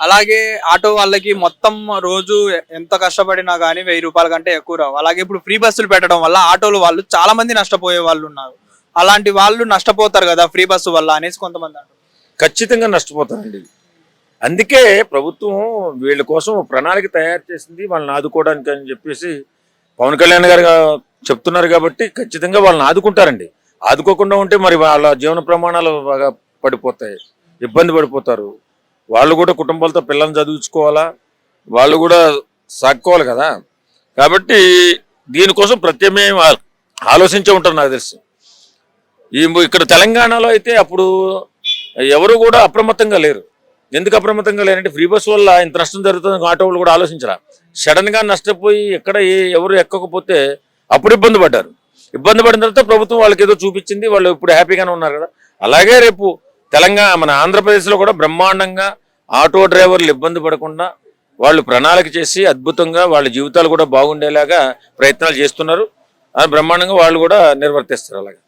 అలాగే ఆటో వాళ్ళకి మొత్తం రోజు ఎంత కష్టపడినా గానీ రూ. 1000 కంటే ఎక్కువ రావు. అలాగే ఇప్పుడు ఫ్రీ బస్సులు పెట్టడం వల్ల ఆటోలు వాళ్ళు చాలా మంది నష్టపోయే వాళ్ళు ఉన్నారు. అలాంటి వాళ్ళు నష్టపోతారు కదా ఫ్రీ బస్సు వల్ల అనేసి కొంతమంది అంటారు. ఖచ్చితంగా నష్టపోతారండి. అందుకే ప్రభుత్వం వీళ్ళ కోసం ఒక ప్రణాళిక తయారు చేసింది వాళ్ళని ఆదుకోవడానికి అని చెప్పేసి పవన్ కళ్యాణ్ గారు చెప్తున్నారు కాబట్టి ఖచ్చితంగా వాళ్ళని ఆదుకుంటారండి. ఆదుకోకుండా ఉంటే మరి వాళ్ళ జీవన ప్రమాణాలు బాగా పడిపోతాయి, ఇబ్బంది పడిపోతారు. వాళ్ళు కూడా కుటుంబాలతో పిల్లల్ని చదివించుకోవాలా, వాళ్ళు కూడా సాక్కోవాలి కదా. కాబట్టి దీనికోసం ప్రత్యేకమైన ఆలోచించే ఉంటారు నాకు తెలిసి. ఇక్కడ తెలంగాణలో అయితే అప్పుడు ఎవరు కూడా అప్రమత్తంగా లేరు. ఎందుకు అప్రమత్తంగా లేరంటే ఫ్రీ బస్ వల్ల ఇంత నష్టం జరుగుతుంది ఆటో వాళ్ళు కూడా ఆలోచించరా. సడన్ గా నష్టపోయి ఎక్కడ ఎవరు ఎక్కకపోతే అప్పుడు ఇబ్బంది పడ్డారు. ఇబ్బంది పడిన తర్వాత ప్రభుత్వం వాళ్ళకి ఏదో చూపించింది, వాళ్ళు ఇప్పుడు హ్యాపీగానే ఉన్నారు కదా. అలాగే రేపు తెలంగాణ మన ఆంధ్రప్రదేశ్లో కూడా బ్రహ్మాండంగా ఆటో డ్రైవర్లు ఇబ్బంది పడకుండా వాళ్ళు ప్రణాళిక చేసి అద్భుతంగా వాళ్ళ జీవితాలు కూడా బాగుండేలాగా ప్రయత్నాలు చేస్తున్నారు. బ్రహ్మాండంగా వాళ్ళు కూడా నిర్వర్తిస్తారు అలాగే.